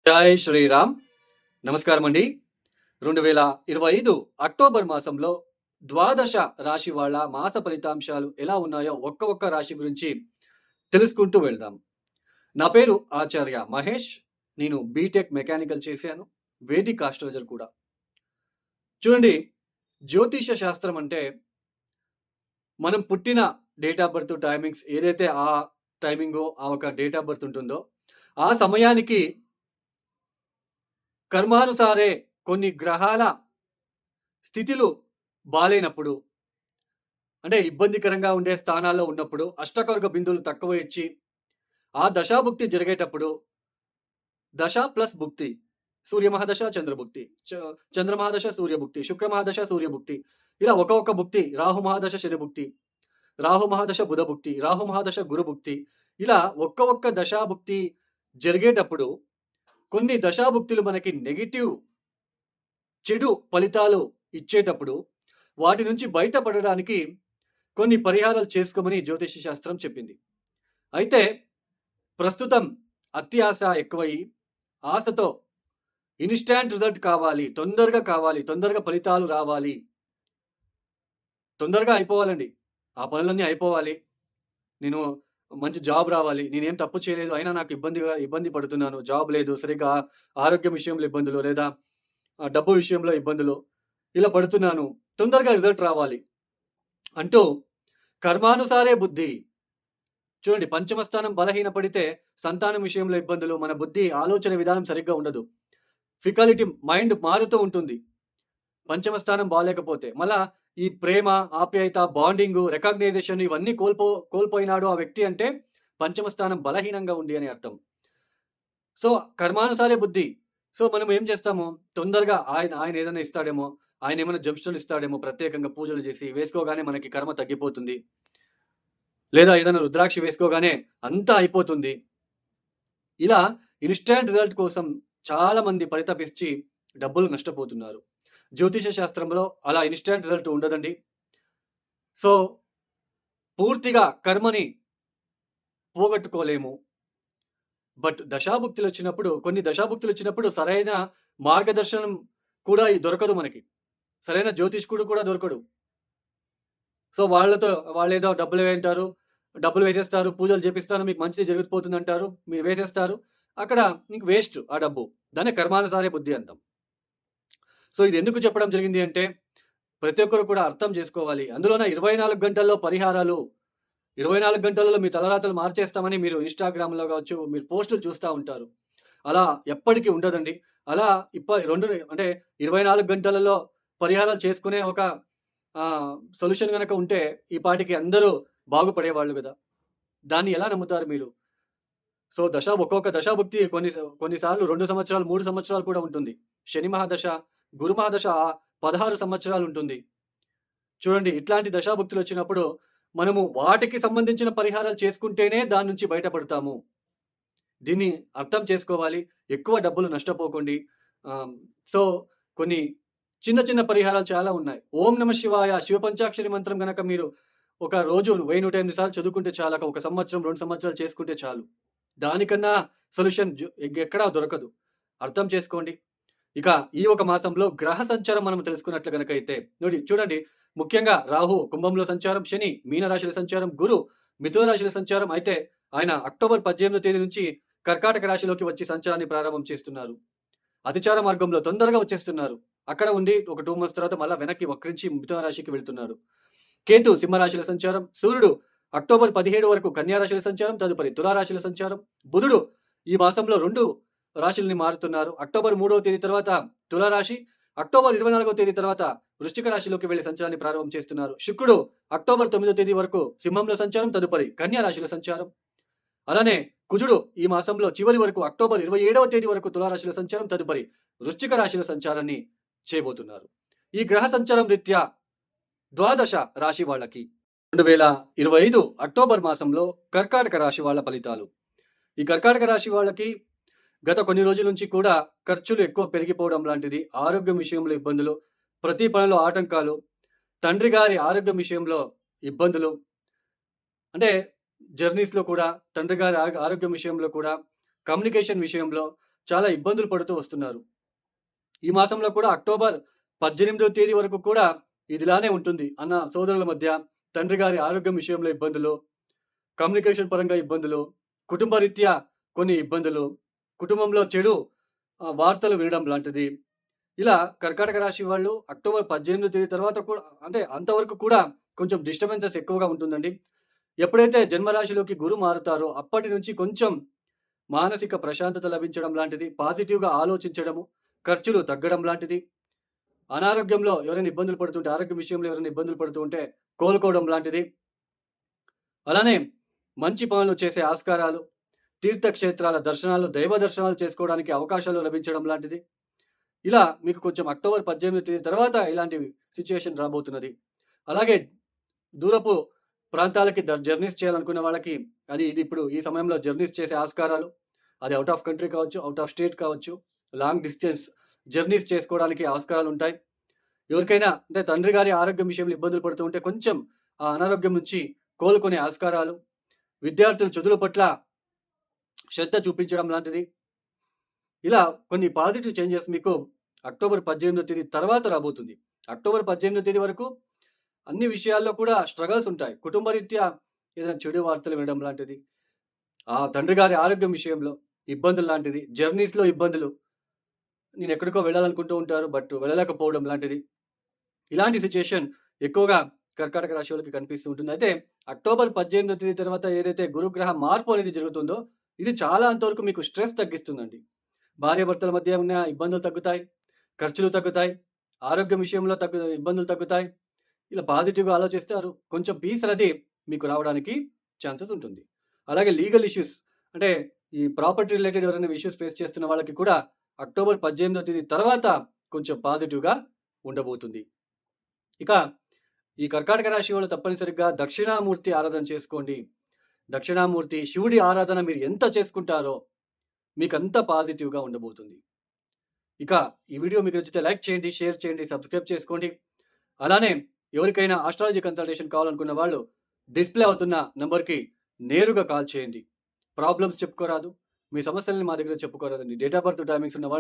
జై శ్రీరామ్. నమస్కారం అండి. 2025 అక్టోబర్ మాసంలో ద్వాదశ రాశి వాళ్ళ మాస ఫలితాంశాలు ఎలా ఉన్నాయో ఒక్క రాశి గురించి తెలుసుకుంటూ వెళ్దాం. నా పేరు ఆచార్య మహేష్. నేను బీటెక్ మెకానికల్ చేశాను. వేదిక్ ఆస్ట్రాలజర్ కూడా. చూడండి, జ్యోతిష శాస్త్రం అంటే మనం పుట్టిన డేట్ ఆఫ్ బర్త్ టైమింగ్స్ ఏదైతే ఆ టైమింగో ఆ ఒక డేట్ ఆఫ్ బర్త్ ఉంటుందో ఆ సమయానికి కర్మానుసారే కొన్ని గ్రహాల స్థితులు బాలేనప్పుడు, అంటే ఇబ్బందికరంగా ఉండే స్థానాల్లో ఉన్నప్పుడు, అష్టకర్గ బిందువులు తక్కువ ఇచ్చి, ఆ దశాభుక్తి జరిగేటప్పుడు దశ ప్లస్ భుక్తి, సూర్యమహాదశ, చంద్రభుక్తి, చంద్రమహాదశ, సూర్యభుక్తి, శుక్రమహాదశ, సూర్యభుక్తి, ఇలా ఒక్కొక్క భుక్తి, రాహు మహాదశ, శనిభుక్తి, రాహు మహాదశ, బుధభుక్తి, రాహు మహాదశ, గురుభుక్తి, ఇలా ఒక్క దశాభుక్తి జరిగేటప్పుడు కొన్ని దశాభుక్తులు మనకి నెగెటివ్ చెడు ఫలితాలు ఇచ్చేటప్పుడు వాటి నుంచి బయటపడడానికి కొన్ని పరిహారాలు చేసుకోమని జ్యోతిష శాస్త్రం చెప్పింది. అయితే ప్రస్తుతం అత్యాశ ఎక్కువయ్యి, ఆశతో ఇన్‌స్టాంట్ రిజల్ట్ కావాలి, తొందరగా ఫలితాలు రావాలి, తొందరగా అయిపోవాలండి. ఆ పనులన్నీ అయిపోవాలి. నేను మంచి జాబ్ రావాలి. నేనేం తప్పు చేయలేదు. అయినా నాకు ఇబ్బంది పడుతున్నాను. జాబ్ లేదు. సరిగ్గా ఆరోగ్యం విషయంలో ఇబ్బందులు, లేదా డబ్బు విషయంలో ఇబ్బందులు, ఇలా పడుతున్నాను. తొందరగా రిజల్ట్ రావాలి అంటూ కర్మానుసారే బుద్ధి. చూడండి, పంచమ స్థానం బలహీనపడితే సంతానం విషయంలో ఇబ్బందులు, మన బుద్ధి ఆలోచన విధానం సరిగ్గా ఉండదు. ఫికాలిటీ మైండ్ మారుతూ ఉంటుంది. పంచమ స్థానం బాలేకపోతే మళ్ళా ఈ ప్రేమ, ఆప్యాయత, బాండింగు, రికగ్నైజేషన్ ఇవన్నీ కోల్పోయినాడు ఆ వ్యక్తి అంటే పంచమ స్థానం బలహీనంగా ఉంది అని అర్థం. సో, కర్మానుసారే బుద్ధి. సో, మనం ఏం చేస్తాము, తొందరగా ఆయన ఏదైనా ఇస్తాడేమో, ఆయన ఏమైనా జంప్‌స్టోన్‌లు ఇస్తాడేమో, ప్రత్యేకంగా పూజలు చేసి వేసుకోగానే మనకి కర్మ తగ్గిపోతుంది. లేదా ఏదైనా రుద్రాక్ష వేసుకోగానే అంతా అయిపోతుంది. ఇలా ఇన్‌స్టాంట్ రిజల్ట్ కోసం చాలామంది పరితపిచ్చి డబ్బులు నష్టపోతున్నారు. జ్యోతిష శాస్త్రంలో అలా ఇన్‌స్టాంట్ రిజల్ట్ ఉండదండి. సో, పూర్తిగా కర్మని పోగొట్టుకోలేము. బట్ కొన్ని దశాభుక్తులొచ్చినప్పుడు సరైన మార్గదర్శనం కూడా దొరకదు మనకి. సరైన జ్యోతిష్కుడు కూడా దొరకడు. సో, వాళ్ళేదో డబ్బులు వేసేస్తారు, పూజలు చేపిస్తాను, మీకు మంచిది జరిగిపోతుందంటారు. మీరు వేసేస్తారు. అక్కడ మీకు వేస్ట్ ఆ డబ్బు. దాన్నే కర్మానుసారే బుద్ధి అంటాం. సో, ఇదెందుకు చెప్పడం జరిగింది అంటే, ప్రతి ఒక్కరు కూడా అర్థం చేసుకోవాలి. అందులోన 24 గంటల్లో పరిహారాలు, 24 గంటలలో మీ తలరాతలు మార్చేస్తామని మీరు ఇన్‌స్టాగ్రామ్‌లో గావచ్చు, మీరు పోస్టులు చూస్తా ఉంటారు. అలా ఎప్పటికి ఉండదండి. అలా 24 గంటలలో పరిహారాలు చేసుకునే ఒక సొల్యూషన్ గనక ఉంటే, ఈ పాటికి అందరూ బాగుపడేవాళ్ళు గదా! దాన్ని ఎలా నమ్ముతారు మీరు? సో, ఒక్కొక్క దశాభుక్తి కొన్నిసార్లు 2 సంవత్సరాలు, 3 సంవత్సరాలు కూడా ఉంటుంది. శని మహాదశ, గురు మహాదశ 16 సంవత్సరాలుంటుంది. చూడండి, ఇట్లాంటి దశాభుక్తులొచ్చినప్పుడు మనము వాటికి సంబంధించిన పరిహారాలు చేసుకుంటేనే దాని నుంచి బయటపడతాము. దీన్ని అర్థం చేసుకోవాలి. ఎక్కువ డబ్బులు నష్టపోకండి. సో, కొన్ని చిన్న పరిహారాలు చాలా ఉన్నాయి. ఓం నమః శివాయ శివ పంచాక్షరి మంత్రం గనక మీరు ఒక రోజు 1000, 108 సార్లు చదువుకుంటే చాలు. ఒక సంవత్సరం, 2 సంవత్సరాలు చేసుకుంటే చాలు. దానికన్నా సొల్యూషన్ ఎక్కడా దొరకదు. అర్థం చేసుకోండి. ఇక ఈ ఒక మాసంలో గ్రహ సంచారం మనం తెలుసుకున్నట్లు గనకైతే చూడండి, ముఖ్యంగా రాహు కుంభంలో సంచారం, శని మీన రాశిలో సంచారం, గురు మిథున రాశిలో సంచారం. అయితే ఆయన అక్టోబర్ 18వ తేదీ నుంచి కర్కాటక రాశిలోకి వచ్చి సంచారాన్ని ప్రారంభం చేస్తున్నారు. అతిచార మార్గంలో తొందరగా వచ్చేస్తున్నారు. అక్కడ ఉండి ఒక 2 మంత్స్ తర్వాత మళ్ళా వెనక్కి వక్రించి మిథున రాశికి వెళ్తున్నాడు. కేతు సింహరాశిలో సంచారం, సూర్యుడు అక్టోబర్ 17 వరకు కన్యా రాశిలో సంచారం, తదుపరి తులారాశిలో సంచారం. బుధుడు ఈ మాసంలో 2 రాశుల్ని మారుతున్నారు. అక్టోబర్ 3వ తేదీ తర్వాత తులారాశి, అక్టోబర్ 24వ తేదీ తర్వాత వృశ్చిక రాశిలోకి వెళ్లి సంచారాన్ని ప్రారంభం చేస్తున్నారు. శుక్రుడు అక్టోబర్ 9వ తేదీ వరకు సింహంలో సంచారం, తదుపరి కన్యా రాశిలో సంచారం. అలానే కుజుడు ఈ మాసంలో చివరి వరకు అక్టోబర్ 27వ తేదీ వరకు తులారాశిలో సంచారం, తదుపరి వృశ్చిక రాశిలో సంచారాన్ని చేయబోతున్నారు. ఈ గ్రహ సంచారం రీత్యా ద్వాదశ రాశి వాళ్ళకి 2025 అక్టోబర్ మాసంలో కర్కాటక రాశి వాళ్ళ ఫలితాలు. ఈ కర్కాటక రాశి వాళ్ళకి గత కొన్ని రోజుల నుంచి కూడా ఖర్చులు ఎక్కువ పెరిగిపోవడం లాంటిది, ఆరోగ్యం విషయంలో ఇబ్బందులు, ప్రతి పనిలో ఆటంకాలు, తండ్రి గారి ఆరోగ్యం విషయంలో ఇబ్బందులు, అంటే జర్నీస్‌లో కూడా తండ్రి గారి ఆరోగ్యం విషయంలో కూడా, కమ్యూనికేషన్ విషయంలో, చాలా ఇబ్బందులు పడుతూ వస్తున్నారు. ఈ మాసంలో కూడా అక్టోబర్ 18వ తేదీ వరకు కూడా ఇదిలానే ఉంటుంది. అన్న సోదరుల మధ్య తండ్రి గారి ఆరోగ్యం విషయంలో ఇబ్బందులు, కమ్యూనికేషన్ పరంగా ఇబ్బందులు, కుటుంబరీత్యా కొన్ని ఇబ్బందులు, కుటుంబంలో చెడు వార్తలు వినడం లాంటిది. ఇలా కర్కాటక రాశి వాళ్ళు అక్టోబర్ 18వ తేదీ తర్వాత కూడా అంటే అంతవరకు కూడా కొంచెం డిస్టర్బెన్సెస్ ఎక్కువగా ఉంటుందండి. ఎప్పుడైతే జన్మరాశిలోకి గురు మారుతారో అప్పటి నుంచి కొంచెం మానసిక ప్రశాంతత లభించడం లాంటిది, పాజిటివ్‌గా ఆలోచించడము, ఖర్చులు తగ్గడం లాంటిది, అనారోగ్యంలో ఎవరైనా ఇబ్బందులు పడుతుంటే, ఆరోగ్యం విషయంలో ఎవరైనా ఇబ్బందులు పడుతూ ఉంటే కోలుకోవడం లాంటిది. అలానే మంచి పనులు చేసే ఆస్కారాలు, తీర్థక్షేత్రాల దర్శనాలు, దైవ దర్శనాలు చేసుకోవడానికి అవకాశాలు లభించడం లాంటిది. ఇలా మీకు కొంచెం అక్టోబర్ 18వ తేదీ తర్వాత ఇలాంటి సిట్యుయేషన్ రాబోతున్నది. అలాగే దూరపు ప్రాంతాలకి జర్నీస్ చేయాలనుకునే వాళ్ళకి ఇది ఇప్పుడు ఈ సమయంలో జర్నీస్ చేసే ఆస్కారాలు. అది ఔట్ ఆఫ్ కంట్రీ కావచ్చు, ఔట్ ఆఫ్ స్టేట్ కావచ్చు, లాంగ్ డిస్టెన్స్ జర్నీస్ చేసుకోవడానికి ఆస్కారాలుంటాయి. ఎవరికైనా అంటే తండ్రి గారి ఆరోగ్యం విషయంలో ఇబ్బందులు పడుతూ ఉంటే కొంచెం ఆ అనారోగ్యం నుంచి కోలుకునే ఆస్కారాలు, విద్యార్థులు చదువుల పట్ల శ్రద్ధ చూపించడం లాంటిది. ఇలా కొన్ని పాజిటివ్ చేంజెస్ మీకు అక్టోబర్ 18వ తేదీ తర్వాత రాబోతుంది. అక్టోబర్ 18వ తేదీ వరకు అన్ని విషయాల్లో కూడా స్ట్రగల్స్ ఉంటాయి. కుటుంబరీత్యా ఏదైనా చెడు వార్తలు వినడం లాంటిది, ఆ తండ్రి గారి ఆరోగ్యం విషయంలో ఇబ్బందులు లాంటిది, జర్నీస్‌లో ఇబ్బందులు. నేనెక్కడికో వెళ్ళాలనుకుంటూ ఉంటారు. బట్ వెళ్ళలేకపోవడం లాంటిది. ఇలాంటి సిట్యుయేషన్ ఎక్కువగా కర్కాటక రాశి వాళ్ళకి కనిపిస్తూ ఉంటుంది. అయితే అక్టోబర్ 18వ తేదీ తర్వాత ఏదైతే గురుగ్రహ మార్పు అనేది జరుగుతుందో, ఇది చాలా అంతవరకు మీకు స్ట్రెస్ తగ్గిస్తుందండి. భార్యాభర్తల మధ్య ఉన్న ఇబ్బందులు తగ్గుతాయి. ఖర్చులు తగ్గుతాయి. ఆరోగ్యం విషయంలో ఇబ్బందులు తగ్గుతాయి. ఇలా పాజిటివ్‌గా ఆలోచిస్తారు. కొంచెం పీస్ అనేది మీకు రావడానికి ఛాన్సెస్ ఉంటుంది. అలాగే లీగల్ ఇష్యూస్ అంటే ఈ ప్రాపర్టీ రిలేటెడ్ ఎవరైనా ఇష్యూస్ ఫేస్ చేస్తున్న వాళ్ళకి కూడా అక్టోబర్ 18వ తేదీ తర్వాత కొంచెం పాజిటివ్‌గా ఉండబోతుంది. ఇక ఈ కర్కాటక రాశి వాళ్ళు తప్పనిసరిగా దక్షిణామూర్తి ఆరాధన చేసుకోండి. దక్షిణామూర్తి శివుడి ఆరాధన మీరు ఎంత చేసుకుంటారో మీకంత పాజిటివ్‌గా ఉండబోతుంది. ఇక ఈ వీడియో మీకు నచ్చితే లైక్ చేయండి, షేర్ చేయండి, సబ్స్క్రైబ్ చేసుకోండి. అలానే ఎవరికైనా ఆస్ట్రాలజీ కన్సల్టేషన్ కావాలనుకున్న వాళ్ళు డిస్‌ప్లే అవుతున్న నంబర్‌కి నేరుగా కాల్ చేయండి. ప్రాబ్లమ్స్ చెప్పుకోరాదు. మీ సమస్యలని మా దగ్గర చెప్పుకోరాదండి. డేట్ ఆఫ్ బర్త్ టైమింగ్స్ ఉన్న వాళ్ళు